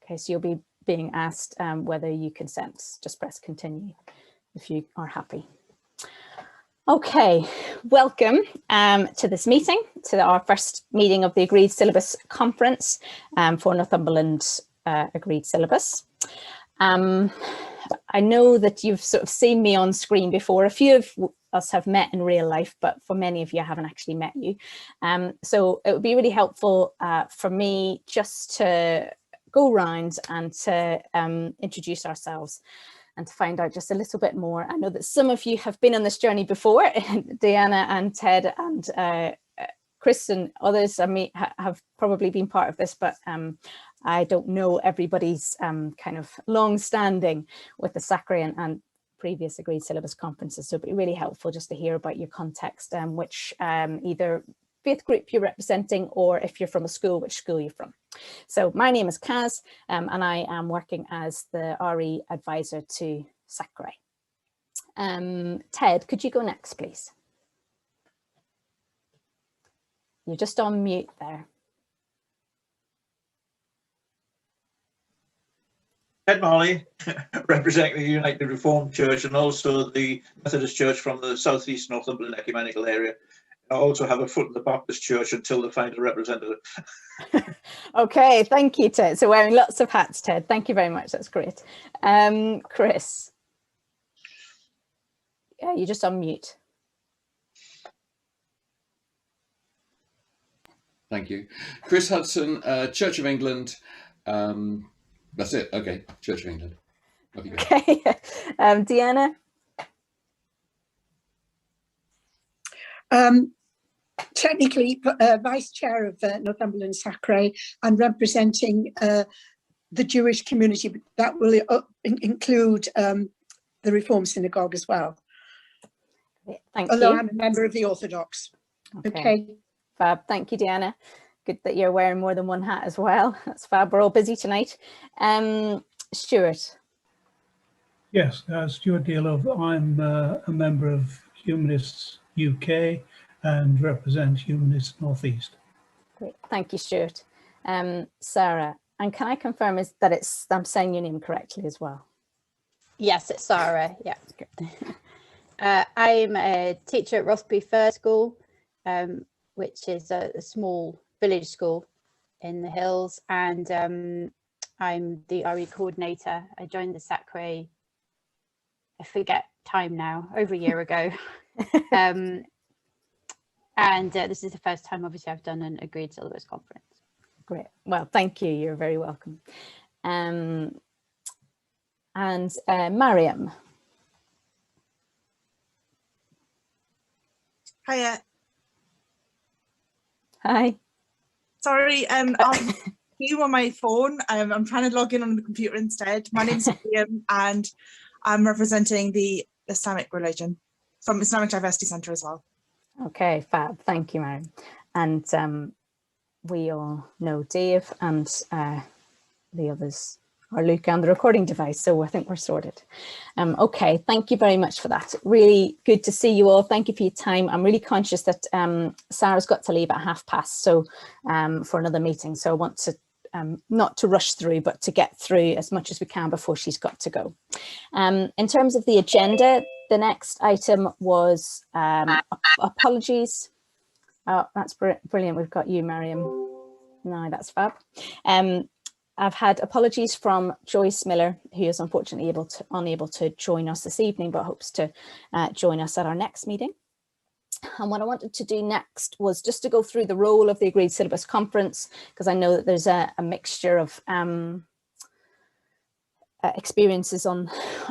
Okay, so you'll be being asked whether you consent. Just press continue if you are happy. Okay, welcome to this meeting, to our first meeting of the Agreed Syllabus Conference for Northumberland Agreed Syllabus. I know that you've sort of seen me on screen before. A few of us have met in real life, but for many of you, I haven't actually met you. So it would be really helpful for me just to go around and to introduce ourselves and to find out just a little bit more. I know that some of you have been on this journey before, Diana and Ted and Chris and others have probably been part of this, but I don't know everybody's kind of long standing with the SACRE and previous Agreed Syllabus conferences. So it'd be really helpful just to hear about your context, which either faith group you're representing, or if you're from a school, which school you're from. So my name is Kaz, and I am working as the RE advisor to SACRE. Ted, could you go next, please? You're just on mute there. Ted Marley, representing the United Reformed Church and also the Methodist Church from the South East Northumberland ecumenical area. I also have a foot in the Baptist Church until they find a representative. Okay, thank you, Ted. So wearing lots of hats, Ted. Thank you very much. That's great. Chris. Yeah, you're just on mute. Thank you. Chris Hudson, Church of England. That's it. Okay, Church of England. Okay. Deanna. Technically Vice Chair of Northumberland SACRE and representing the Jewish community, but that will include the Reform Synagogue as well. Thank Although you. I'm a member of the Orthodox. Okay. Fab. Thank you, Deanna. Good that you're wearing more than one hat as well. That's fab. We're all busy tonight. Stuart. Yes, Stuart Dealove. I'm a member of Humanists UK and represent Humanists North East. Great, thank you, Stuart. Sarah, and can I confirm that I'm saying your name correctly as well? Yes, it's Sarah. Yeah. I'm a teacher at Rothbury First School, which is a small village school in the hills, and I'm the RE coordinator. I joined the SACRE, I forget time now, over a year ago. And this is the first time, obviously, I've done an Agreed Syllabus conference. Great. Well, thank you. You're very welcome. And Miriam. Hiya. Hi. Sorry, I'm you on my phone. I'm trying to log in on the computer instead. My name's Miriam, and I'm representing the Islamic religion from Islamic Diversity Centre as well. Okay, fab. Thank you, Miriam. And we all know Dave and the others are Luke and the recording device, so I think we're sorted. Okay, thank you very much for that. Really good to see you all. Thank you for your time. I'm really conscious that Sarah's got to leave at past, so for another meeting. So I want to not to rush through, but to get through as much as we can before she's got to go. In terms of the agenda, the next item was apologies. Oh, that's brilliant. We've got you, Miriam. No, that's fab. I've had apologies from Joyce Miller, who is unfortunately unable to join us this evening, but hopes to join us at our next meeting. And what I wanted to do next was just to go through the role of the Agreed Syllabus Conference, because I know that there's a mixture of experiences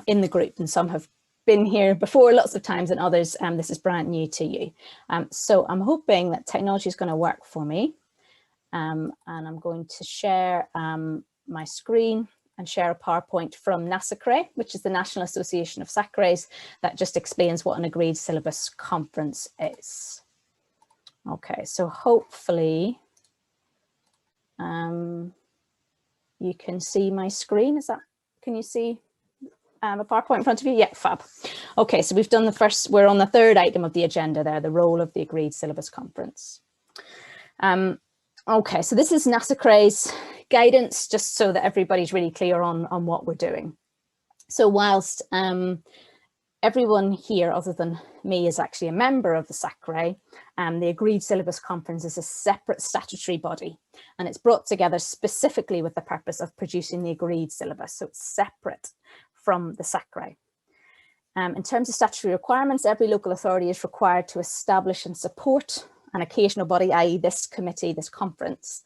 in the group, and some have been here before lots of times and others this is brand new to you. So I'm hoping that technology is going to work for me, and I'm going to share my screen and share a PowerPoint from NASACRE, which is the National Association of SACREs, that just explains what an Agreed Syllabus Conference is. Okay, so hopefully you can see my screen. Can you see a PowerPoint in front of you? Yeah, fab. Okay, so we've done we're on the third item of the agenda there, the role of the Agreed Syllabus Conference. Okay, so this is NASACRE's guidance, just so that everybody's really clear on what we're doing. So whilst everyone here other than me is actually a member of the SACRE, the Agreed Syllabus Conference is a separate statutory body, and it's brought together specifically with the purpose of producing the Agreed Syllabus, so it's separate from the SACRE. In terms of statutory requirements, every local authority is required to establish and support an occasional body, i.e. this committee, this conference,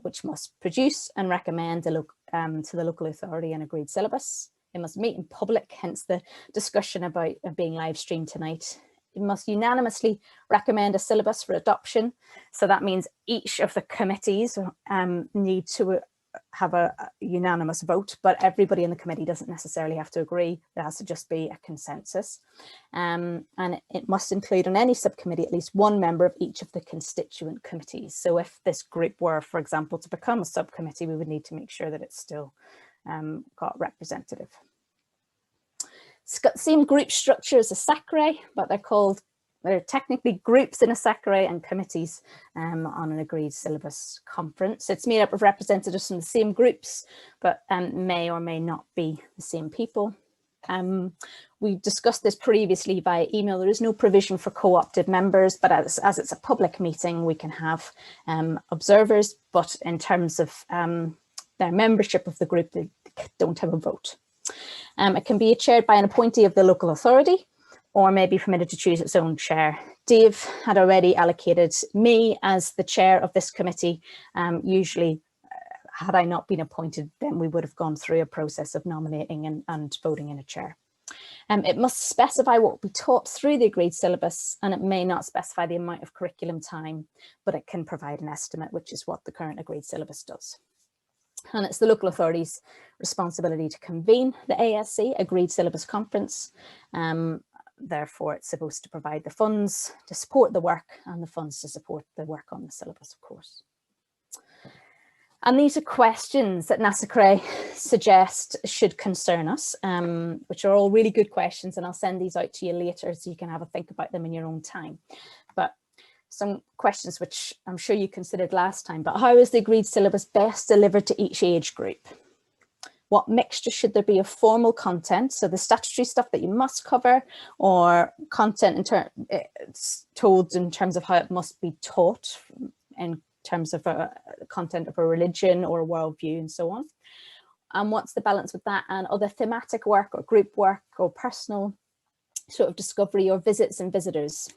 which must produce and recommend to the local authority an agreed syllabus. It must meet in public, hence the discussion about being live streamed tonight. It must unanimously recommend a syllabus for adoption. So that means each of the committees need to have a unanimous vote, but everybody in the committee doesn't necessarily have to agree. There has to just be a consensus. And it must include on any subcommittee at least one member of each of the constituent committees. So if this group were, for example, to become a subcommittee, we would need to make sure that it's still got representative. It's got the same group structure as a SACRE, but they're technically groups in a SACRE and committees on an agreed syllabus conference. It's made up of representatives from the same groups, but may or may not be the same people. We discussed this previously by email. There is no provision for co-opted members, but as it's a public meeting, we can have observers, but in terms of their membership of the group, they don't have a vote. It can be chaired by an appointee of the local authority, or may be permitted to choose its own chair. Dave had already allocated me as the chair of this committee. Usually, had I not been appointed, then we would have gone through a process of nominating and voting in a chair. It must specify what will be taught through the agreed syllabus, and it may not specify the amount of curriculum time, but it can provide an estimate, which is what the current agreed syllabus does. And it's the local authority's responsibility to convene the ASC, Agreed Syllabus Conference. Therefore, it's supposed to provide the funds to support the work and the funds to support the work on the syllabus, of course. And these are questions that NASACRE suggest should concern us, which are all really good questions, and I'll send these out to you later so you can have a think about them in your own time. But some questions which I'm sure you considered last time, but how is the agreed syllabus best delivered to each age group? What mixture should there be of formal content, so the statutory stuff that you must cover, or content told in terms of how it must be taught, in terms of content of a religion or a worldview and so on? And what's the balance with that and other thematic work or group work or personal sort of discovery or visits and visitors?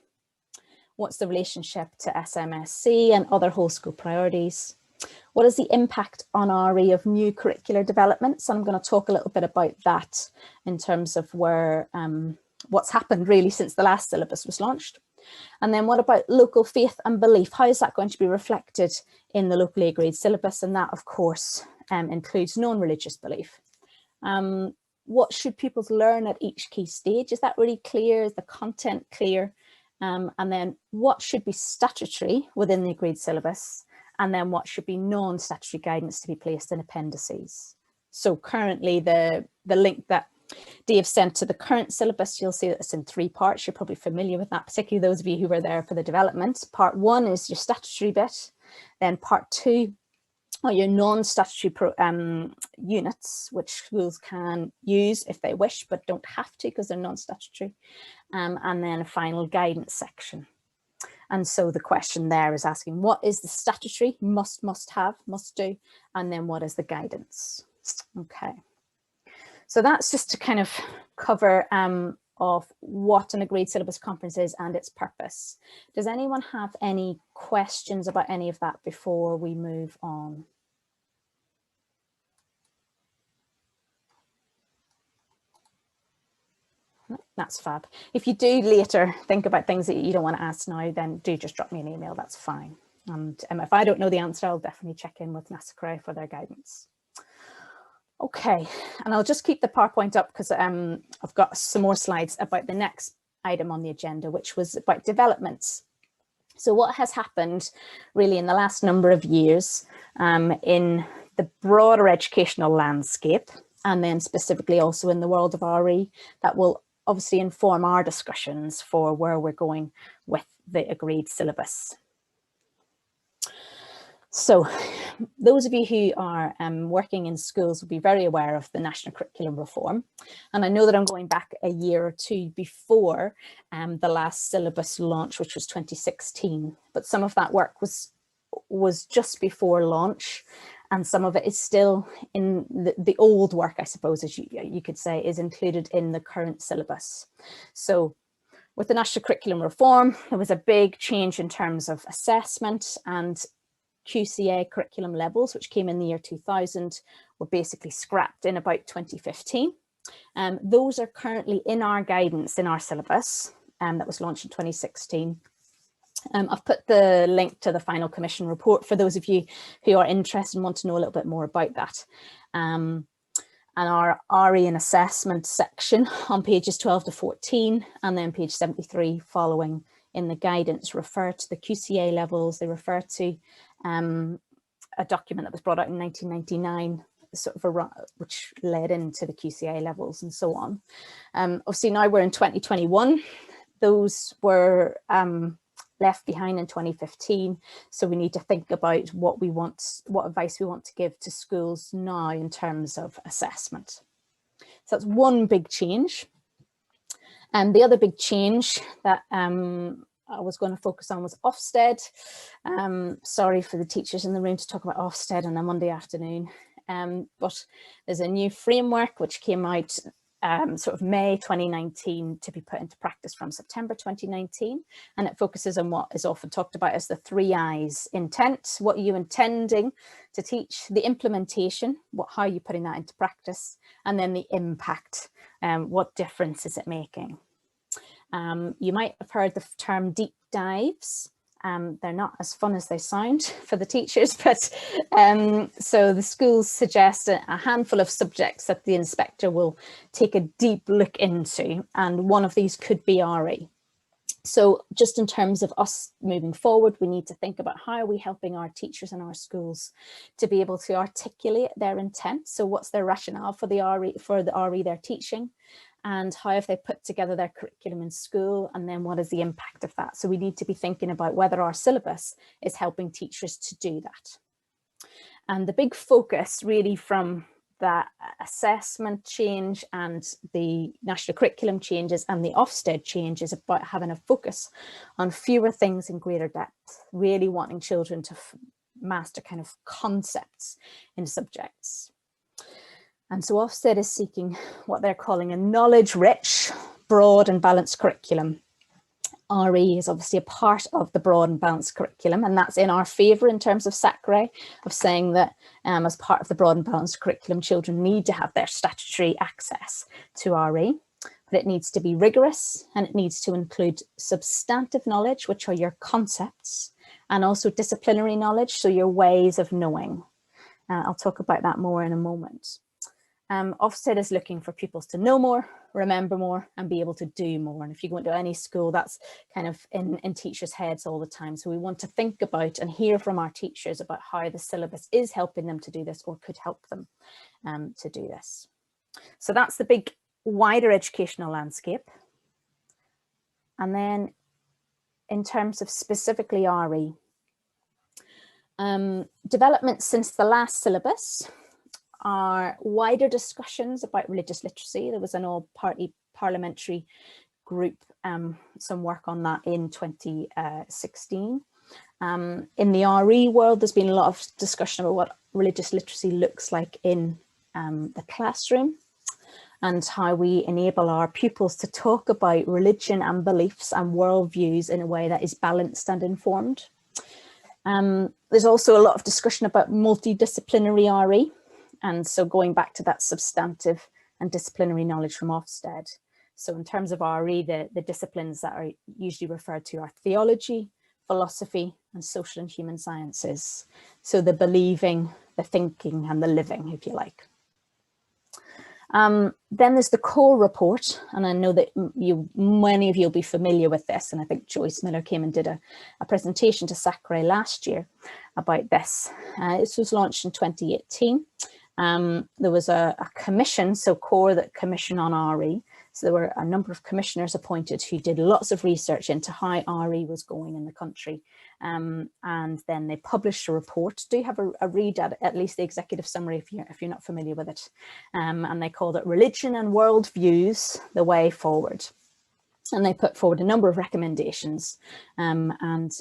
What's the relationship to SMSC and other whole school priorities? What is the impact on RE of new curricular developments? I'm going to talk a little bit about that in terms of where what's happened really since the last syllabus was launched. And then what about local faith and belief? How is that going to be reflected in the locally agreed syllabus? And that, of course, includes non-religious belief. What should pupils learn at each key stage? Is that really clear? Is the content clear? And then what should be statutory within the agreed syllabus? And then what should be non-statutory guidance to be placed in appendices? So currently the link that Dave sent to the current syllabus, you'll see that it's in 3 parts. You're probably familiar with that, particularly those of you who were there for the development. Part 1 is your statutory bit. Then part 2 are your non-statutory units, which schools can use if they wish, but don't have to because they're non-statutory. And then a final guidance section. And so the question there is asking, what is the statutory must have, must do, and then what is the guidance? Okay. So that's just to kind of cover of what an agreed syllabus conference is and its purpose. Does anyone have any questions about any of that before we move on? That's fab. If you do later think about things that you don't want to ask now, then do just drop me an email, that's fine. And if I don't know the answer, I'll definitely check in with NASACRE for their guidance. Okay, and I'll just keep the PowerPoint up because I've got some more slides about the next item on the agenda, which was about developments. So what has happened really in the last number of years in the broader educational landscape, and then specifically also in the world of RE, that will obviously inform our discussions for where we're going with the agreed syllabus. So those of you who are working in schools will be very aware of the national curriculum reform. And I know that I'm going back a year or two before the last syllabus launch, which was 2016. But some of that work was just before launch. And some of it is still in the old work, I suppose, as you could say, is included in the current syllabus. So with the national curriculum reform, there was a big change in terms of assessment, and QCA curriculum levels, which came in the year 2000, were basically scrapped in about 2015. Those are currently in our guidance, in our syllabus, that was launched in 2016. I've put the link to the final commission report for those of you who are interested and want to know a little bit more about that. And our RE and assessment section on pages 12 to 14, and then page 73 following in the guidance, refer to the QCA levels. They refer to a document that was brought out in 1999, sort of which led into the QCA levels and so on. Obviously now we're in 2021. Those were left behind in 2015. So we need to think about what advice we want to give to schools now in terms of assessment. So that's one big change. And the other big change that I was going to focus on was Ofsted. Sorry for the teachers in the room to talk about Ofsted on a Monday afternoon. But there's a new framework which came out sort of May 2019 to be put into practice from September 2019. And it focuses on what is often talked about as the 3 I's: intent, what are you intending to teach; the implementation, how are you putting that into practice; and then the impact, what difference is it making. You might have heard the term deep dives. They're not as fun as they sound for the teachers, but so the schools suggest a handful of subjects that the inspector will take a deep look into, and one of these could be RE. So just in terms of us moving forward, we need to think about how are we helping our teachers in our schools to be able to articulate their intent. So what's their rationale for the RE they're teaching? And how have they put together their curriculum in school, and then what is the impact of that? So we need to be thinking about whether our syllabus is helping teachers to do that. And the big focus really from that assessment change and the national curriculum changes and the Ofsted change is about having a focus on fewer things in greater depth, really wanting children to master kind of concepts in subjects. And so Ofsted is seeking what they're calling a knowledge-rich, broad and balanced curriculum. RE is obviously a part of the broad and balanced curriculum, and that's in our favour in terms of SACRE, of saying that as part of the broad and balanced curriculum, children need to have their statutory access to RE, but it needs to be rigorous, and it needs to include substantive knowledge, which are your concepts, and also disciplinary knowledge, so your ways of knowing. I'll talk about that more in a moment. Ofsted is looking for pupils to know more, remember more, and be able to do more. And if you go into any school, that's kind of in teachers' heads all the time. So we want to think about and hear from our teachers about how the syllabus is helping them to do this, or could help them to do this. So that's the big wider educational landscape. And then in terms of specifically RE, developments since the last syllabus are wider discussions about religious literacy. There was an all-party parliamentary group, some work on that in 2016. In the RE world, there's been a lot of discussion about what religious literacy looks like in the classroom, and how we enable our pupils to talk about religion and beliefs and worldviews in a way that is balanced and informed. There's also a lot of discussion about multidisciplinary RE. And so going back to that substantive and disciplinary knowledge from Ofsted. So in terms of RE, the disciplines that are usually referred to are theology, philosophy, and social and human sciences. So the believing, the thinking, and the living, if you like. Then there's the core report, and I know that many of you will be familiar with this, and I think Joyce Miller came and did a presentation to SACRE last year about this. This was launched in 2018. There was a commission, so core, that commission on RE. So there were a number of commissioners appointed who did lots of research into how RE was going in the country. And then they published a report. Do have a read at least the executive summary if you're not familiar with it. And they called it Religion and Worldviews, the Way Forward. And they put forward a number of recommendations, and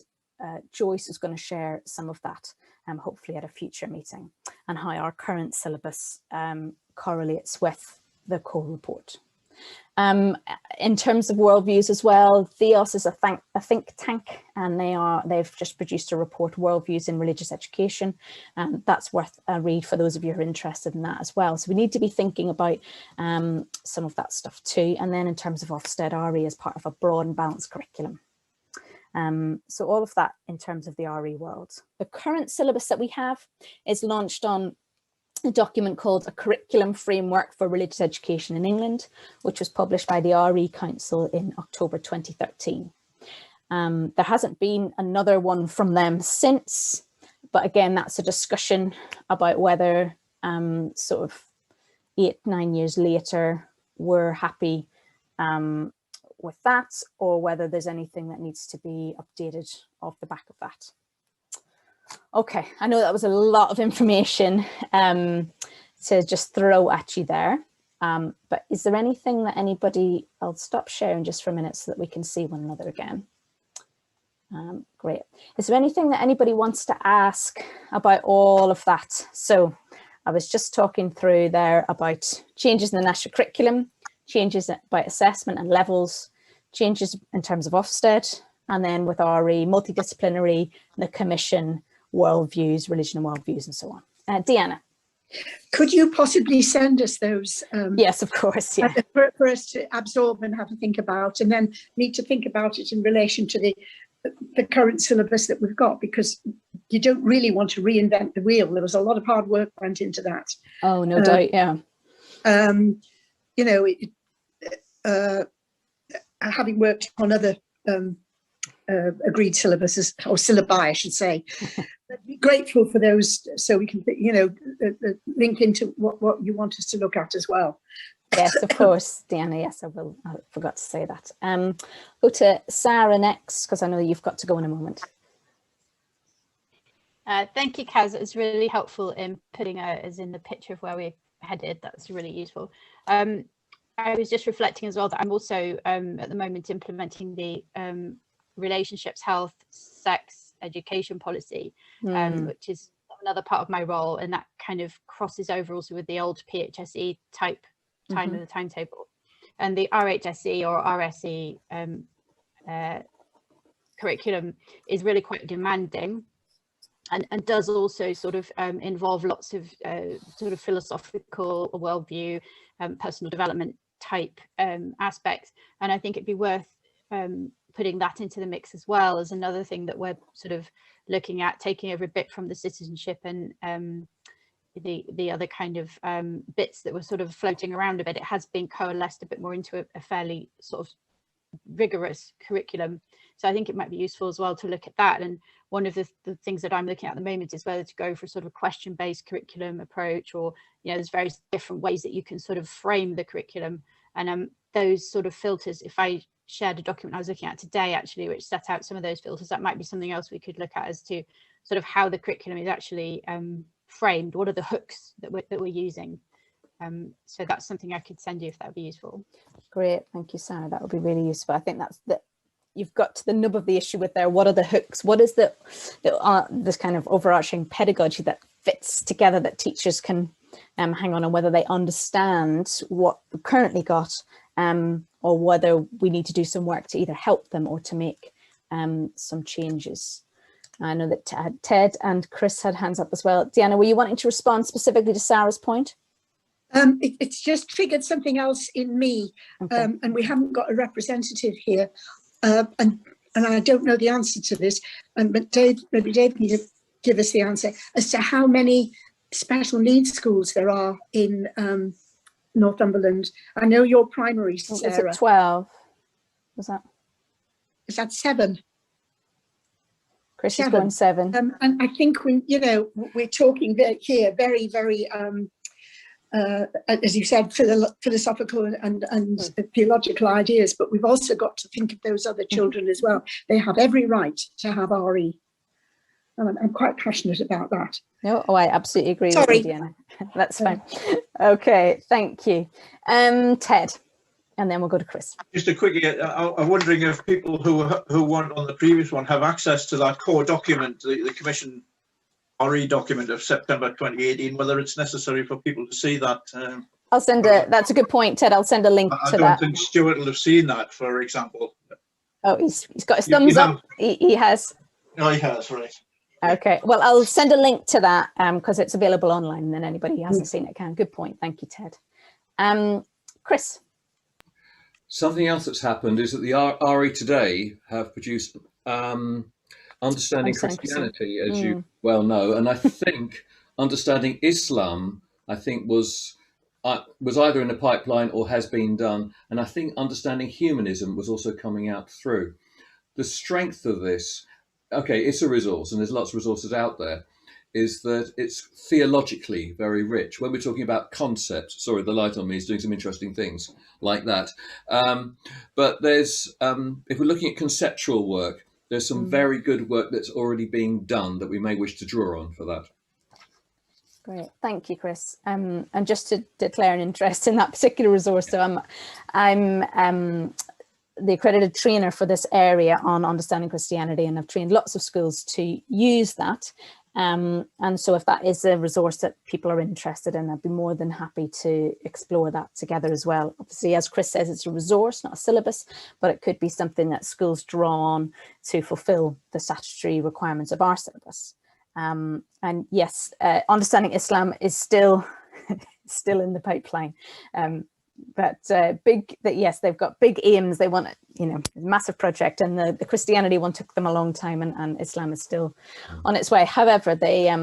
Joyce is going to share some of that, hopefully at a future meeting, and how our current syllabus correlates with the core report. In terms of worldviews as well, Theos is a think tank, and they've just produced a report, Worldviews in Religious Education, and that's worth a read for those of you who are interested in that as well. So we need to be thinking about some of that stuff too. And then in terms of Ofsted RE as part of a broad and balanced curriculum. So all of that in terms of the RE world. The current syllabus that we have is launched on a document called A Curriculum Framework for Religious Education in England, which was published by the RE Council in October 2013. There hasn't been another one from them since, but again, that's a discussion about whether sort of 8-9 years later, we're happy with that, or whether there's anything that needs to be updated off the back of that. Okay, I know that was a lot of information to just throw at you there, but is there anything that anybody, I'll stop sharing just for a minute so that we can see one another again. Great. Is there anything that anybody wants to ask about all of that? So I was just talking through there about changes in the national curriculum, changes about assessment and levels, changes in terms of Ofsted, and then with RE, multidisciplinary, the commission, worldviews, religion and worldviews, and so on. Deanna. Could you possibly send us those? Yes, of course. Yeah. For us to absorb and have a think about, and then need to think about it in relation to the current syllabus that we've got, because you don't really want to reinvent the wheel. There was a lot of hard work went into that. Oh, no doubt, yeah. You know, having worked on other agreed syllabuses, or syllabi, I should say, be grateful for those, so we can, you know, link into what you want us to look at as well. Yes, of course, Deanna. Yes, I will. I forgot to say that. Go to Sarah next, because I know you've got to go in a moment. Thank you, Kaz. It's really helpful in putting us in the picture of where we're headed. That's really useful. I was just reflecting as well that I'm also at the moment implementing the relationships, health, sex, education policy, which is another part of my role, and that kind of crosses over also with the old PHSE type time of the timetable, and the RHSE or RSE curriculum is really quite demanding, and does also sort of involve lots of sort of philosophical worldview, personal development type aspects, and I think it'd be worth putting that into the mix as well as another thing that we're sort of looking at, taking over a bit from the citizenship and the other kind of bits that were sort of floating around a bit. It has been coalesced a bit more into a fairly sort of rigorous curriculum, so I think it might be useful as well to look at that. And one of the things that I'm looking at the moment is whether to go for sort of a question-based curriculum approach, or, you know, there's various different ways that you can sort of frame the curriculum, and those sort of filters, if I shared a document I was looking at today actually which set out some of those filters, that might be something else we could look at as to sort of how the curriculum is actually framed. What are the hooks that we're using? So that's something I could send you if that would be useful. Great, thank you, Sarah. That would be really useful. I think that's you've got to the nub of the issue with there. What are the hooks? What is this kind of overarching pedagogy that fits together that teachers can hang on, and whether they understand what we've currently got, or whether we need to do some work to either help them or to make some changes. I know that Ted and Chris had hands up as well. Deanna, were you wanting to respond specifically to Sarah's point? It's just triggered something else in me, okay. And we haven't got a representative here, and I don't know the answer to this, but maybe Dave can give us the answer as to how many special needs schools there are in Northumberland. I know your primary, Sarah. Was it 12? Was that? Is that 7? Chris is going 7. And I think we're talking here very, very as you said, philosophical and theological ideas, but we've also got to think of those other children as well. They have every right to have RE. And I'm quite passionate about that. No, oh, I absolutely agree Sorry. with you, Deanna. That's fine. Okay, thank you. Ted, and then we'll go to Chris. Just a quickie, I'm wondering if people who weren't on the previous one have access to that core document, the Commission RE document of September 2018, whether it's necessary for people to see that. I'll send that's a good point, Ted. I'll send a link to that. I don't think Stuart will have seen that, for example. Oh, he's got his thumbs up. He has. No, he has, right. Okay, well, I'll send a link to that because it's available online, and then anybody who hasn't seen it can. Good point. Thank you, Ted. Chris. Something else that's happened is that the RE Today have produced Understanding Christianity, as you well know, and I think Understanding Islam, I think was either in the pipeline or has been done, and I think Understanding Humanism was also coming out through. The strength of this, okay, it's a resource, and there's lots of resources out there, is that it's theologically very rich. When we're talking about concepts, sorry, the light on me is doing some interesting things like that. But there's, if we're looking at conceptual work, there's some very good work that's already being done that we may wish to draw on for that. Great, thank you, Chris. And just to declare an interest in that particular resource, so I'm the accredited trainer for this area on understanding Christianity, and I've trained lots of schools to use that. And so if that is a resource that people are interested in, I'd be more than happy to explore that together as well. Obviously, as Chris says, it's a resource, not a syllabus, but it could be something that schools draw on to fulfill the statutory requirements of our syllabus. And yes, Understanding Islam is still in the pipeline. But yes, they've got big aims. They want, massive project, and the Christianity one took them a long time, and Islam is still on its way. However, they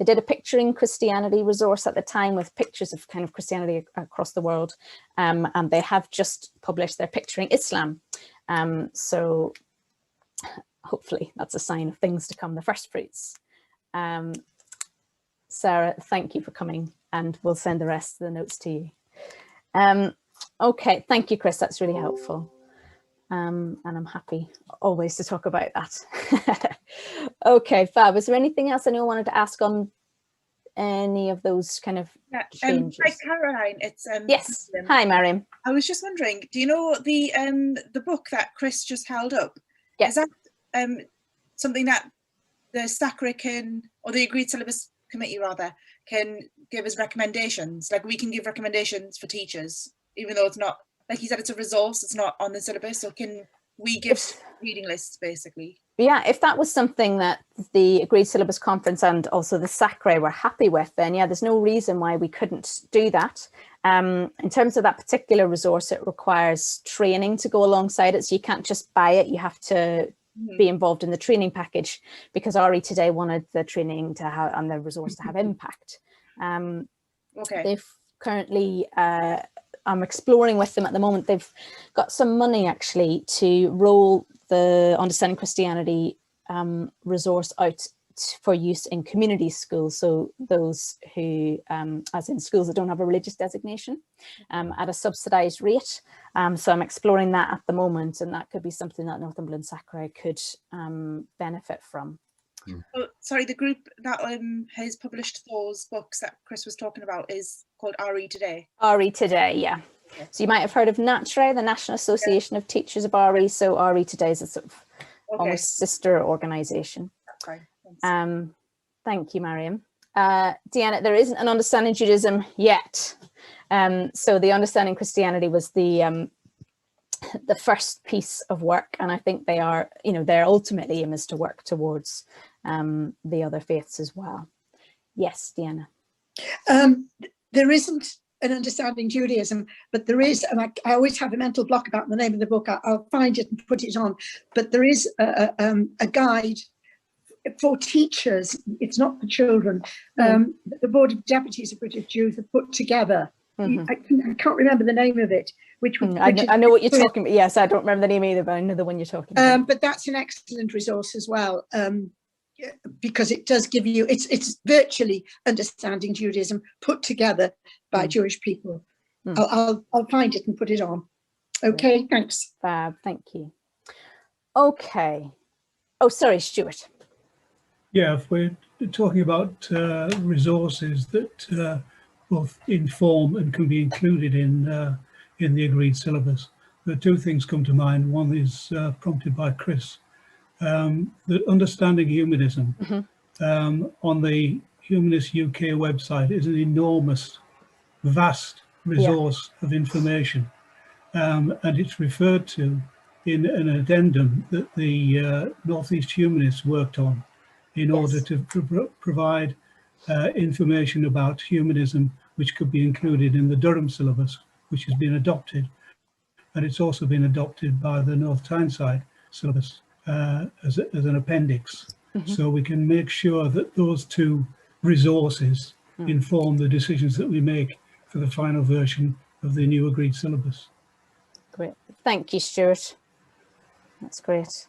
did a picturing Christianity resource at the time with pictures of kind of Christianity across the world, and they have just published their Picturing Islam. So hopefully that's a sign of things to come, the first fruits. Sarah, thank you for coming, and we'll send the rest of the notes to you. Okay, thank you, Chris. That's really helpful. And I'm happy always to talk about that. Okay, Fab, is there anything else anyone wanted to ask on any of those kind of changes? Hi, Caroline. It's yes. Miriam. Hi, Miriam. I was just wondering, do you know the book that Chris just held up? Yes. Is that something that the SACRA can, or the Agreed Syllabus Committee rather, can give us recommendations? Like, we can give recommendations for teachers, even though it's not, like you said, it's a resource, it's not on the syllabus. So can we give reading lists, basically? Yeah, if that was something that the Agreed Syllabus Conference and also the SACRA were happy with, then yeah, there's no reason why we couldn't do that. In terms of that particular resource, it requires training to go alongside it. So you can't just buy it, you have to be involved in the training package, because RE Today wanted the training to have and the resource to have impact. Okay. They've currently, I'm exploring with them at the moment, they've got some money actually to roll the Understanding Christianity resource out for use in community schools, so those who, as in schools that don't have a religious designation, at a subsidised rate. So I'm exploring that at the moment, and that could be something that Northumberland SACRA could benefit from. Oh, sorry, the group that has published those books that Chris was talking about is called RE Today. RE Today, yeah. So you might have heard of NATRE, the National Association of Teachers of RE. So RE Today is a sort of almost sister organisation. Okay. Thank you, Miriam. Deanna, there isn't an Understanding Judaism yet. So the Understanding Christianity was the first piece of work, and I think they are, their ultimate aim is to work towards the other faiths as well. Yes, Deanna. There isn't an Understanding Judaism, but there is, and I always have a mental block about the name of the book. I'll find it and put it on. But there is a guide for teachers. It's not for children. The Board of Deputies of British Jews have put together. I can't remember the name of it. I know what you're talking about. Yes, I don't remember the name either, but I know the one you're talking about. But that's an excellent resource as well. because it does give you, it's virtually understanding Judaism put together by Jewish people. I'll find it and put it on. Okay, thanks. Fab, thank you. Okay. Oh, sorry, Stuart. Yeah, if we're talking about resources that both inform and can be included in the agreed syllabus, the two things come to mind. One is prompted by Chris, that understanding humanism on the Humanist UK website is an enormous, vast resource of information, and it's referred to in an addendum that the Northeast Humanists worked on in order to provide information about humanism, which could be included in the Durham syllabus, which has been adopted. And it's also been adopted by the North Tyneside syllabus as an appendix. So we can make sure that those two resources inform the decisions that we make for the final version of the new agreed syllabus. Great. Thank you, Stuart. That's great.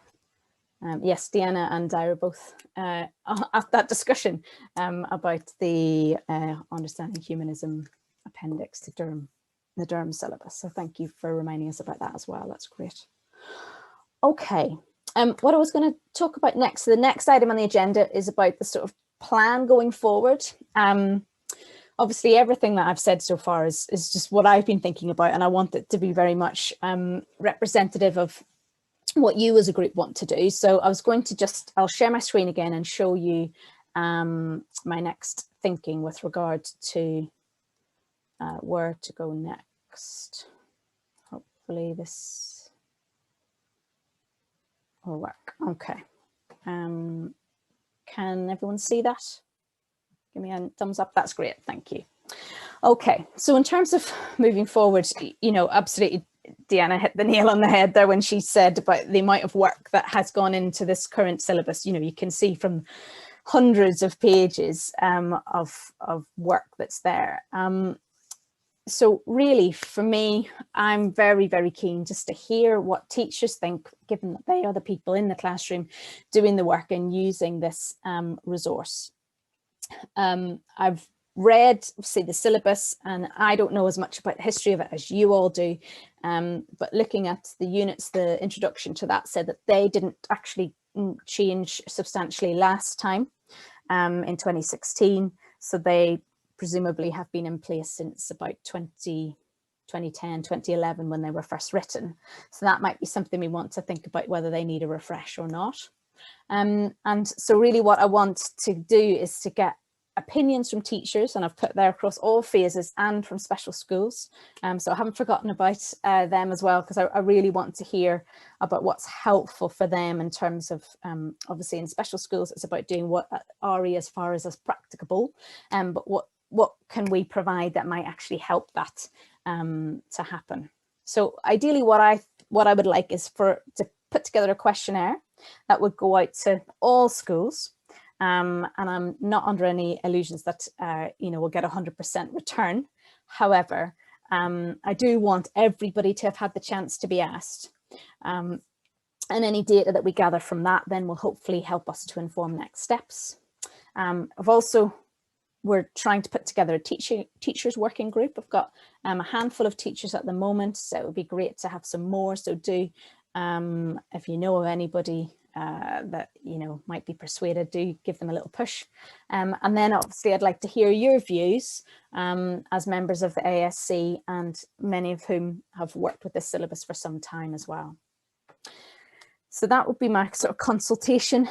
Yes, Deanna and I were both at that discussion about the Understanding Humanism appendix to the Durham syllabus. So thank you for reminding us about that as well. That's great. Okay. What I was going to talk about next, so the next item on the agenda is about the sort of plan going forward. Obviously, everything that I've said so far is just what I've been thinking about, and I want it to be very much representative of what you as a group want to do. So I was going to I'll share my screen again and show you my next thinking with regard to where to go next. Hopefully this will work. Okay. Can everyone see that? Give me a thumbs up. That's great. Thank you. Okay. So in terms of moving forward, you know, absolutely, Deanna hit the nail on the head there when she said about the amount of work that has gone into this current syllabus. You know, you can see from hundreds of pages of work that's there. So really, for me, I'm very, very keen just to hear what teachers think, given that they are the people in the classroom doing the work and using this resource. I've read, say, the syllabus, and I don't know as much about the history of it as you all do, but looking at the units, the introduction to that said that they didn't actually change substantially last time in 2016, so they presumably have been in place since about 2010, 2011 when they were first written. So that might be something we want to think about, whether they need a refresh or not. And so really what I want to do is to get opinions from teachers, and I've put there across all phases and from special schools. So I haven't forgotten about them as well, because I really want to hear about what's helpful for them in terms of, obviously in special schools, it's about doing what RE as far as is practicable, but what can we provide that might actually help that to happen. So ideally what I would like is to put together a questionnaire that would go out to all schools. And I'm not under any illusions that, you know, we'll get 100% return. However, I do want everybody to have had the chance to be asked. And any data that we gather from that then will hopefully help us to inform next steps. We're trying to put together a teachers working group. I've got a handful of teachers at the moment, so it would be great to have some more. So do, if you know of anybody that you know might be persuaded, do give them a little push. And then obviously I'd like to hear your views as members of the ASC, and many of whom have worked with this syllabus for some time as well. So that would be my sort of consultation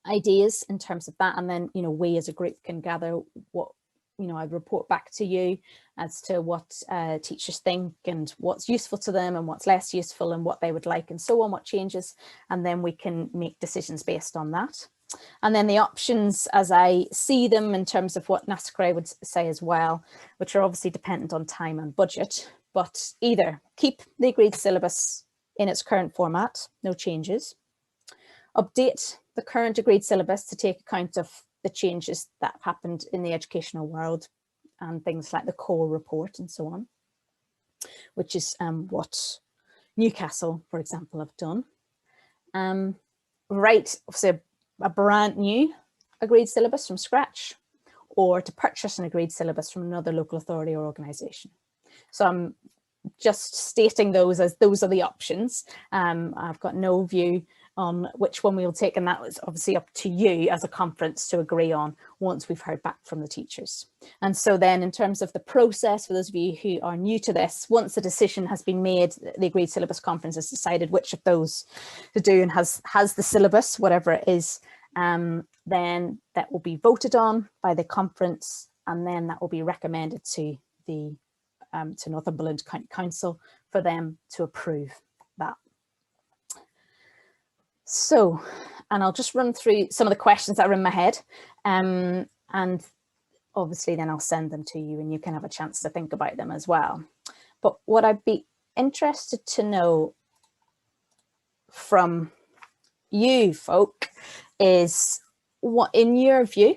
ideas in terms of that, and then you know we as a group can gather what, you know, I'd report back to you as to what teachers think and what's useful to them and what's less useful and what they would like and so on, what changes, and then we can make decisions based on that. And then the options as I see them in terms of what NASCRA would say as well, which are obviously dependent on time and budget, but either keep the agreed syllabus in its current format, no changes, update the current agreed syllabus to take account of the changes that happened in the educational world and things like the core report and so on, which is what Newcastle, for example, have done. write obviously a brand new agreed syllabus from scratch, or to purchase an agreed syllabus from another local authority or organisation. So I'm just stating those as those are the options. I've got no view on which one we'll take, and that was obviously up to you as a conference to agree on once we've heard back from the teachers. And so then in terms of the process, for those of you who are new to this, once the decision has been made, the agreed syllabus conference has decided which of those to do and has the syllabus, whatever it is, then that will be voted on by the conference, and then that will be recommended to the to Northumberland County Council for them to approve that. So, and I'll just run through some of the questions that are in my head, and obviously then I'll send them to you and you can have a chance to think about them as well. But what I'd be interested to know from you folk is what, in your view,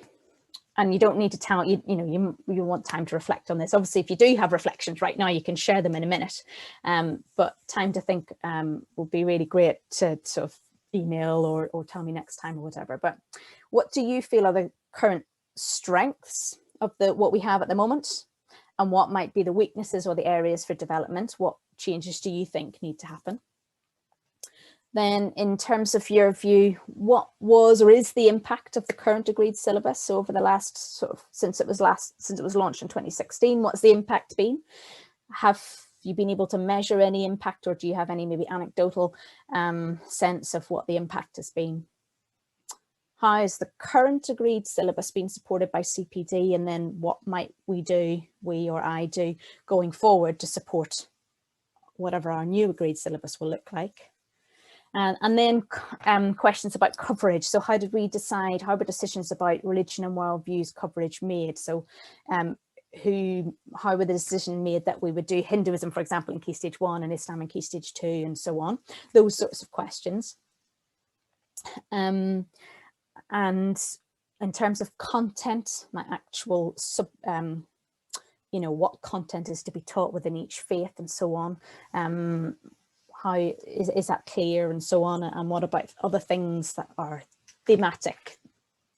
and you don't need to tell, you want time to reflect on this. Obviously, if you do have reflections right now, you can share them in a minute. But time to think would be really great to sort of email or tell me next time or whatever. But what do you feel are the current strengths of what we have at the moment? And what might be the weaknesses or the areas for development? What changes do you think need to happen? Then in terms of your view, what was or is the impact of the current agreed syllabus over the last sort of since it was launched in 2016? What's the impact been? Have you been able to measure any impact, or do you have any maybe anecdotal sense of what the impact has been? How is the current agreed syllabus being supported by CPD, and then what might we do, we or I do, going forward to support whatever our new agreed syllabus will look like? And then questions about coverage. So how did we decide, how were decisions about religion and worldviews coverage made? So how were the decision made that we would do Hinduism, for example, in Key Stage 1 and Islam in Key Stage 2 and so on? Those sorts of questions. And in terms of content, my actual, what content is to be taught within each faith and so on. How is that clear and so on? And what about other things that are thematic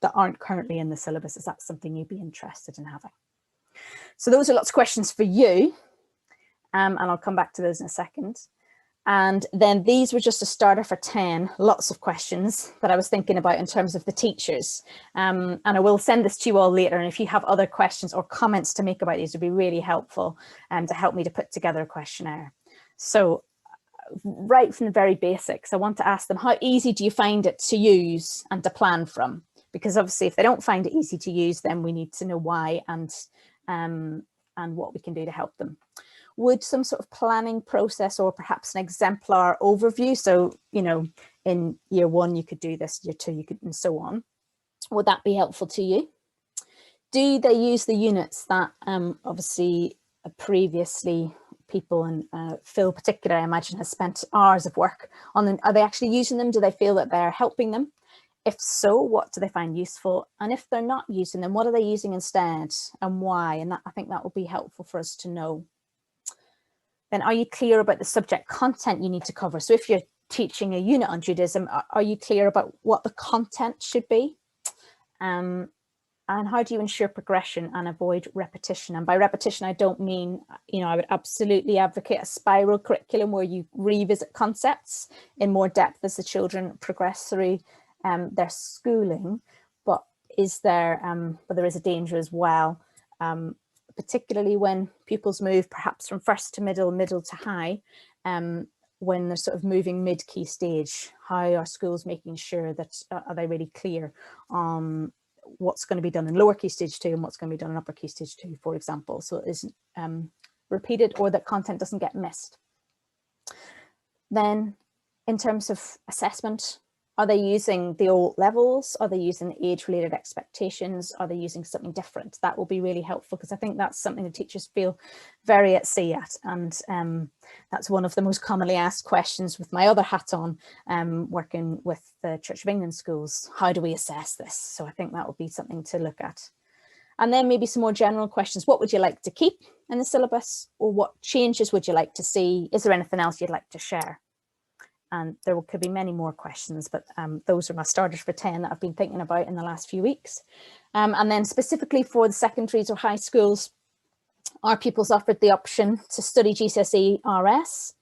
that aren't currently in the syllabus? Is that something you'd be interested in having? So those are lots of questions for you, and I'll come back to those in a second. And then these were just a starter for 10, lots of questions that I was thinking about in terms of the teachers. And I will send this to you all later. And if you have other questions or comments to make about these, it would be really helpful to help me to put together a questionnaire. So right from the very basics, I want to ask them, how easy do you find it to use and to plan from? Because obviously if they don't find it easy to use, then we need to know why and what we can do to help them. Would some sort of planning process or perhaps an exemplar overview, so in year 1 you could do this, year 2 you could, and so on, would that be helpful to you? Do they use the units that obviously previously people, and Phil particularly I imagine has spent hours of work on them? Are they actually using them? Do they feel that they're helping them? If so, what do they find useful? And if they're not using them, what are they using instead and why? And I think that will be helpful for us to know. Then are you clear about the subject content you need to cover? So if you're teaching a unit on Judaism, are you clear about what the content should be? And how do you ensure progression and avoid repetition? And by repetition, I don't mean, I would absolutely advocate a spiral curriculum where you revisit concepts in more depth as the children progress through their schooling. But there is a danger as well, particularly when pupils move perhaps from first to middle to high, when they're sort of moving mid-key stage. How are schools making sure that, are they really clear on what's going to be done in lower key stage 2 and what's going to be done in upper key stage 2, for example, so it isn't repeated or that content doesn't get missed. Then in terms of assessment, are they using the old levels? Are they using age-related expectations? Are they using something different? That will be really helpful, because I think that's something the teachers feel very at sea at. And that's one of the most commonly asked questions with my other hat on, working with the Church of England schools. How do we assess this? So I think that will be something to look at. And then maybe some more general questions. What would you like to keep in the syllabus? Or what changes would you like to see? Is there anything else you'd like to share? And there could be many more questions, but those are my starters for 10 that I've been thinking about in the last few weeks. And then specifically for the secondaries or high schools, our pupils offered the option to study GCSE RS.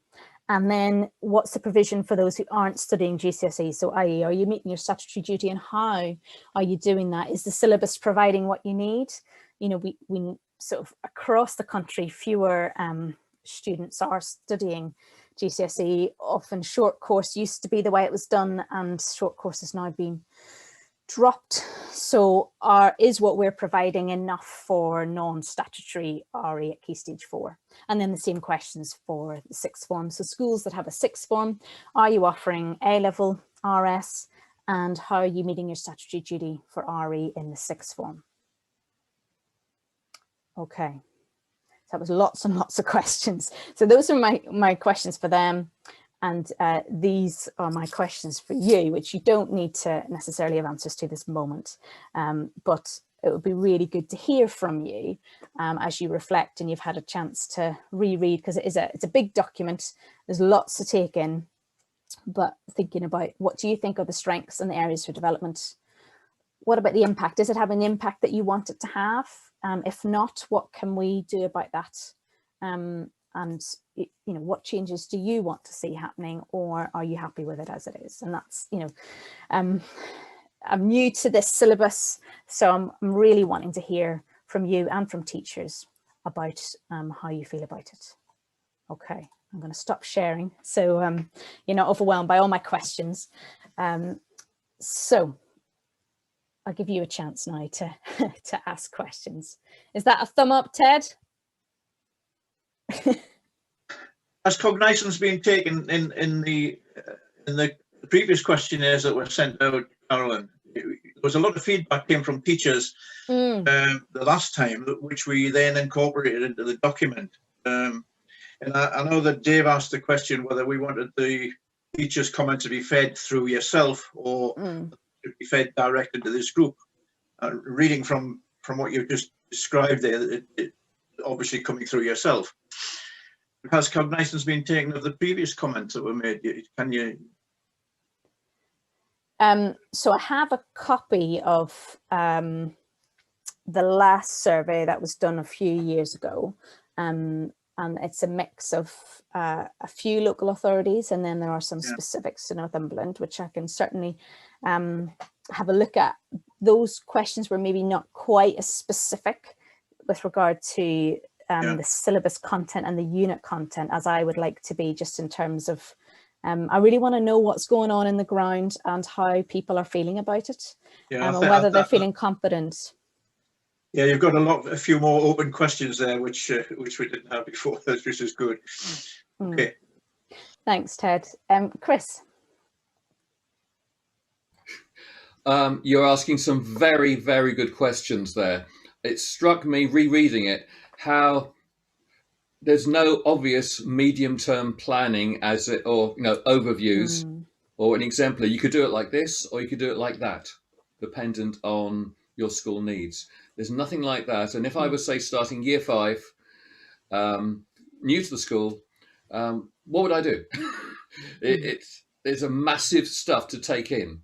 And then what's the provision for those who aren't studying GCSE? So i.e., are you meeting your statutory duty, and how are you doing that? Is the syllabus providing what you need? You know, we sort of across the country, fewer students are studying GCSE. Often short course used to be the way it was done, and short course has now been dropped. So is what we're providing enough for non-statutory RE at Key Stage 4? And then the same questions for the sixth form. So schools that have a sixth form, are you offering A-level RS, and how are you meeting your statutory duty for RE in the sixth form? Okay, so that was lots and lots of questions. So those are my questions for them. And these are my questions for you, which you don't need to necessarily have answers to this moment. But it would be really good to hear from you as you reflect and you've had a chance to reread, because it's a big document. There's lots to take in, but thinking about what do you think are the strengths and the areas for development? What about the impact? Is it having the impact that you want it to have? If not, what can we do about that? And you know, what changes do you want to see happening, or are you happy with it as it is? And that's, you know, I'm new to this syllabus, so I'm really wanting to hear from you and from teachers about how you feel about it. Okay, I'm going to stop sharing so you're not overwhelmed by all my questions. So I'll give you a chance now to to ask questions. Is that a thumb up, Ted? Has cognizance been taken in the previous questionnaires that were sent out, Carolyn? There was a lot of feedback came from teachers the last time, which we then incorporated into the document. And I know that Dave asked the question whether we wanted the teachers' comments to be fed through yourself or to be fed direct into this group. Reading from what you just described there, it obviously coming through yourself. Has cognizance been taken of the previous comments that were made? Can you? So I have a copy of the last survey that was done a few years ago, and it's a mix of a few local authorities, and then there are some specifics to Northumberland, which I can certainly have a look at. Those questions were maybe not quite as specific with regard to the syllabus content and the unit content as I would like to be, just in terms of I really want to know what's going on in the ground and how people are feeling about it, and whether they're feeling confident. Yeah, you've got a few more open questions there, which we didn't have before, which is good. Okay. Thanks, Ted. Chris. You're asking some very, very good questions there. It struck me rereading it how there's no obvious medium-term planning as it, or overviews or an exemplar. You could do it like this, or you could do it like that, dependent on your school needs. There's nothing like that. And if I was, say, starting year 5, new to the school, what would I do? It's a massive stuff to take in.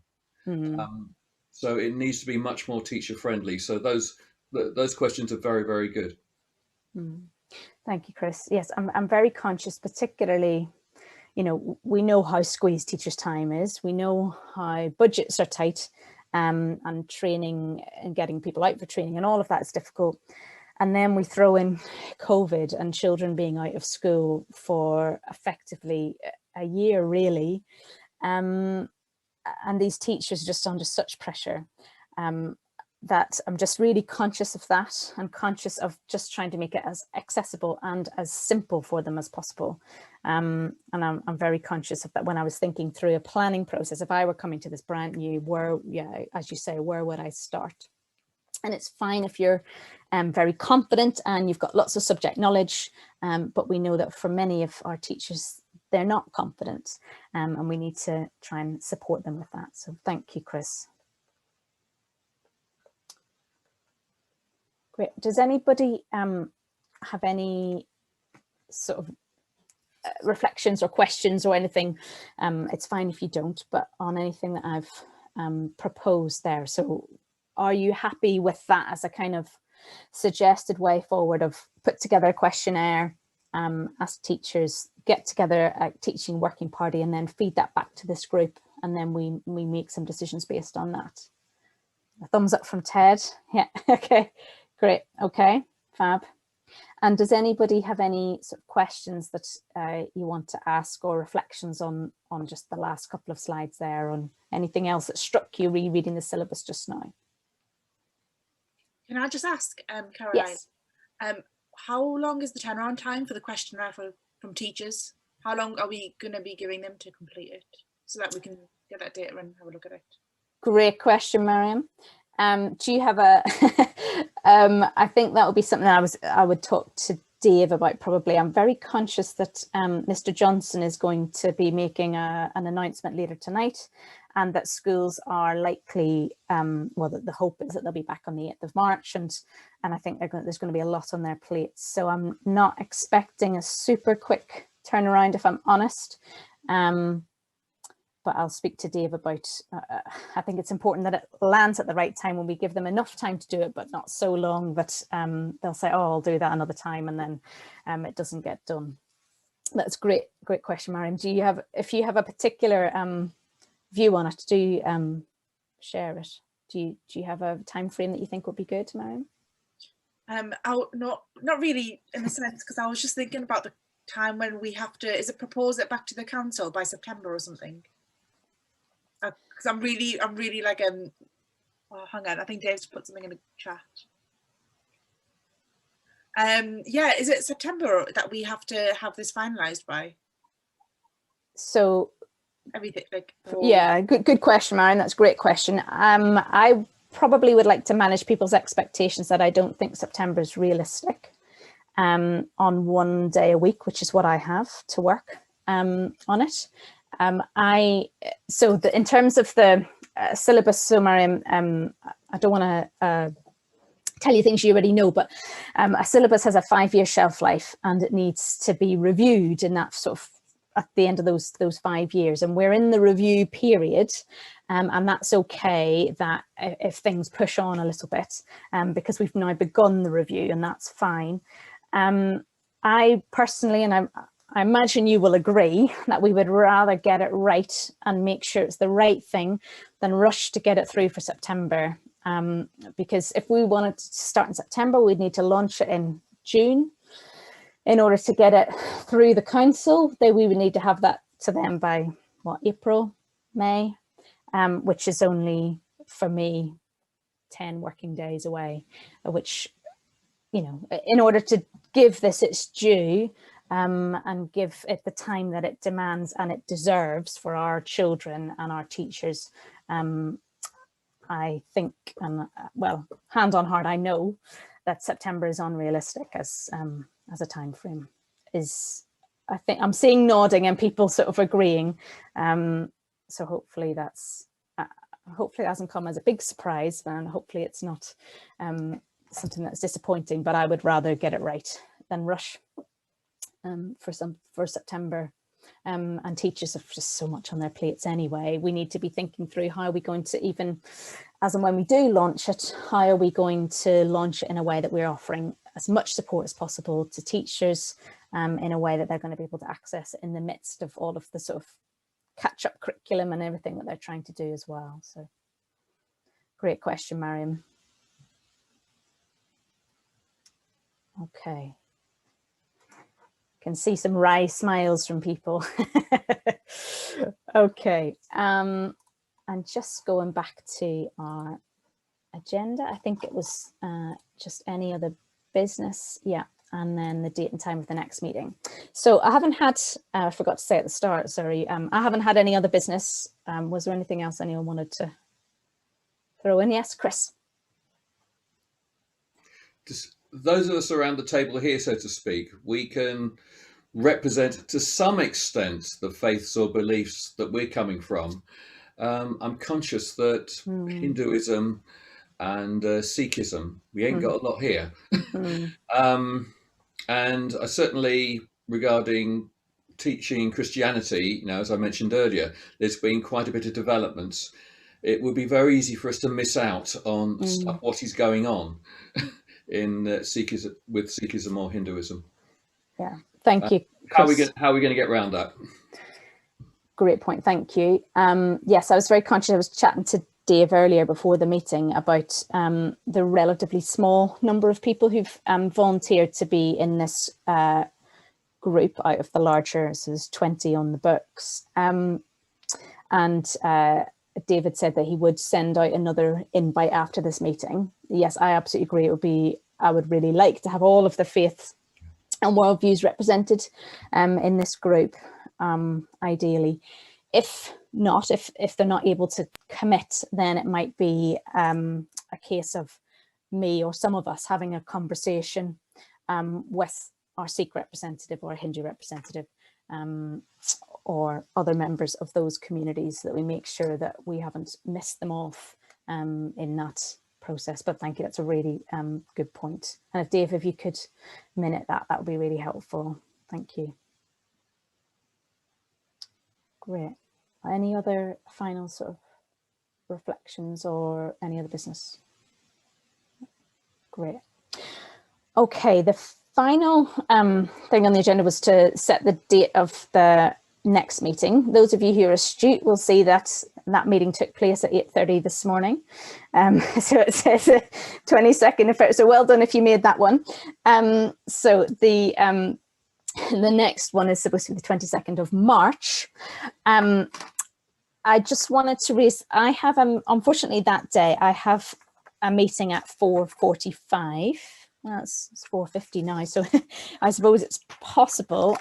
So it needs to be much more teacher friendly. So those questions are very, very good. Thank you, Chris. Yes, I'm very conscious, particularly, you know, we know how squeezed teachers' time is. We know how budgets are tight, and training and getting people out for training and all of that is difficult. And then we throw in COVID and children being out of school for effectively a year, really. And these teachers are just under such pressure that I'm just really conscious of that, and conscious of just trying to make it as accessible and as simple for them as possible. And I'm very conscious of that when I was thinking through a planning process. If I were coming to this brand new, as you say, where would I start? And it's fine if you're very confident and you've got lots of subject knowledge, but we know that for many of our teachers, they're not confident, and we need to try and support them with that. So thank you, Chris. Great. Does anybody have any sort of reflections or questions or anything, it's fine if you don't, but on anything that I've proposed there. So are you happy with that as a kind of suggested way forward of put together a questionnaire, ask teachers, get together a teaching working party, and then feed that back to this group, and then we make some decisions based on that? A thumbs up from Ted. Yeah, okay, great, okay, fab. And does anybody have any sort of questions that you want to ask, or reflections on just the last couple of slides there, on anything else that struck you rereading the syllabus just now? Can I just ask, Caroline, Yes. how long is the turnaround time for the questionnaire from teachers? How long are we going to be giving them to complete it so that we can get that data and have a look at it? Great question, Miriam. Do you have a I think that would be something I would talk to Dave about probably. I'm very conscious that Mr. Johnson is going to be making an announcement later tonight, and that schools are likely, well, the hope is that they'll be back on the 8th of March, and I think there's going to be a lot on their plates. So I'm not expecting a super quick turnaround, if I'm honest. But I'll speak to Dave about, I think it's important that it lands at the right time, when we give them enough time to do it, but not so long that they'll say, oh, I'll do that another time, and then it doesn't get done. That's great question, Miriam. Do you have, if you have a particular view on it, do share it? Do you have a time frame that you think would be good, Miriam? Not really in a sense, because I was just thinking about the time when we have to, is it propose it back to the council by September or something? Because I'm really like oh, hang on, I think Dave's put something in the chat. Yeah, is it September that we have to have this finalized by? So everything, like, yeah, good question, Miriam. That's a great question. I probably would like to manage people's expectations that I don't think September is realistic on 1 day a week, which is what I have to work on it. In terms of the syllabus, so Miriam, I don't want to tell you things you already know, but a syllabus has a 5-year shelf life, and it needs to be reviewed in that sort of at the end of those 5 years, and we're in the review period, and that's okay that if things push on a little bit, because we've now begun the review, and that's fine. I personally, and I imagine you will agree, that we would rather get it right and make sure it's the right thing than rush to get it through for September. Because if we wanted to start in September, we'd need to launch it in June. In order to get it through the council, we would need to have that to them by, what, April, May, which is only, for me, 10 working days away, which, you know, in order to give this its due, and give it the time that it demands and it deserves for our children and our teachers, I think, and well, hand on heart, I know that September is unrealistic as a time frame. I think I'm seeing nodding and people sort of agreeing. So hopefully hopefully it hasn't come as a big surprise, and hopefully it's not something that's disappointing. But I would rather get it right than rush for September. And teachers have just so much on their plates anyway. We need to be thinking through how are we going to, even as and when we do launch it, how are we going to launch it in a way that we're offering as much support as possible to teachers, in a way that they're going to be able to access it in the midst of all of the sort of catch-up curriculum and everything that they're trying to do as well. So great question, Miriam. Okay. Can see some wry smiles from people. Okay, and just going back to our agenda, I think it was just any other business, yeah, and then the date and time of the next meeting. So I haven't had, I forgot to say at the start, sorry, I haven't had any other business. Was there anything else anyone wanted to throw in? Yes, Chris. Just those of us around the table here, so to speak, we can represent to some extent the faiths or beliefs that we're coming from. I'm conscious that Hinduism and Sikhism, we ain't got a lot here. And I certainly, regarding teaching Christianity, you know, as I mentioned earlier, there's been quite a bit of developments. It would be very easy for us to miss out on stuff, what is going on in Sikhism or Hinduism. Yeah, thank you, Chris. How are we going to get around that? Great point, thank you. Yes, I was very conscious. I was chatting to Dave earlier before the meeting about the relatively small number of people who've volunteered to be in this group out of the larger, so there's 20 on the books. David said that he would send out another invite after this meeting. Yes, I absolutely agree. I would really like to have all of the faiths and worldviews represented in this group, ideally. If not, if they're not able to commit, then it might be a case of me or some of us having a conversation with our Sikh representative or a Hindu representative, or other members of those communities, so that we make sure that we haven't missed them off in that process. But thank you, that's a really good point. And if Dave, if you could minute that would be really helpful. Thank you. Great. Any other final sort of reflections or any other business? Great. Okay, the final thing on the agenda was to set the date of the next meeting. Those of you who are astute will see that that meeting took place at 8:30 this morning. So it says 22nd of February. So well done if you made that one. So the next one is supposed to be the 22nd of March. I just wanted to raise, I have, unfortunately that day, I have a meeting at 4:45. That's 4:50 now, so I suppose it's possible.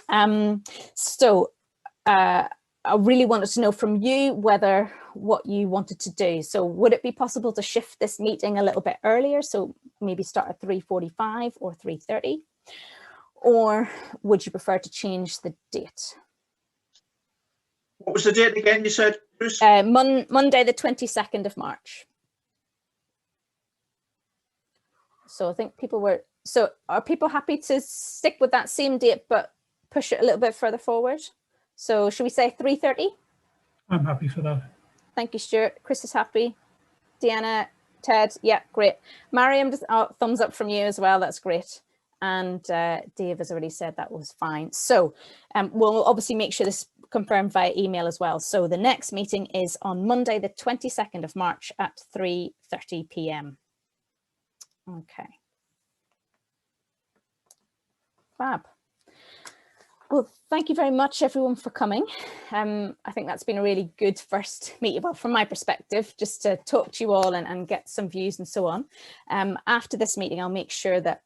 I really wanted to know from you what you wanted to do. So would it be possible to shift this meeting a little bit earlier? So maybe start at 3:45 or 3:30? Or would you prefer to change the date? What was the date again, you said, Bruce? Monday, the 22nd of March. So I think are people happy to stick with that same date, but push it a little bit further forward? So should we say 3:30? I'm happy for that. Thank you, Stuart. Chris is happy. Deanna, Ted, yeah, great. Miriam, thumbs up from you as well, that's great. And Dave has already said that was fine. So we'll obviously make sure this is confirmed via email as well. So the next meeting is on Monday, the 22nd of March at 3:30 p.m. Okay. Fab. Well, thank you very much, everyone, for coming. I think that's been a really good first meeting, well, from my perspective, just to talk to you all and get some views and so on. After this meeting, I'll make sure that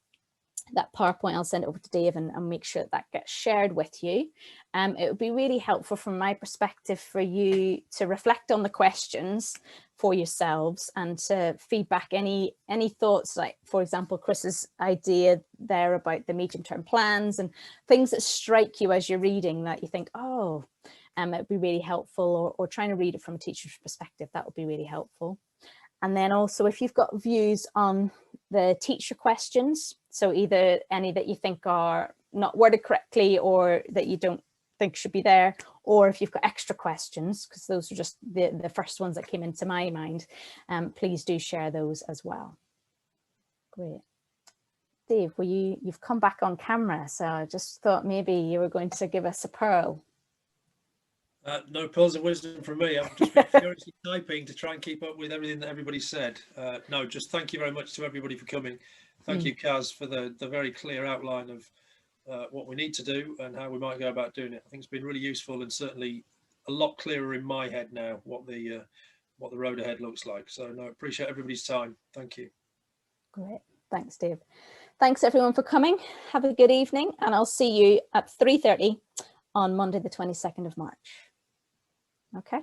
PowerPoint, I'll send it over to Dave and make sure that gets shared with you. It would be really helpful from my perspective for you to reflect on the questions for yourselves and to feedback any thoughts, like, for example, Chris's idea there about the medium-term plans and things that strike you as you're reading that you think, oh, it would be really helpful, or trying to read it from a teacher's perspective, that would be really helpful. And then also, if you've got views on the teacher questions, so either any that you think are not worded correctly or that you don't think should be there, or if you've got extra questions, because those are just the first ones that came into my mind, please do share those as well. Great. Dave, you've come back on camera, so I just thought maybe you were going to give us a pearl. No pearls of wisdom from me. I've just been furiously typing to try and keep up with everything that everybody said. No, just thank you very much to everybody for coming. Thank you, Kaz, for the very clear outline of what we need to do and how we might go about doing it. I think it's been really useful and certainly a lot clearer in my head now what the road ahead looks like. So no, appreciate everybody's time. Thank you. Great. Thanks, Dave. Thanks everyone for coming. Have a good evening, and I'll see you at 3:30 on Monday, the 22nd of March. Okay.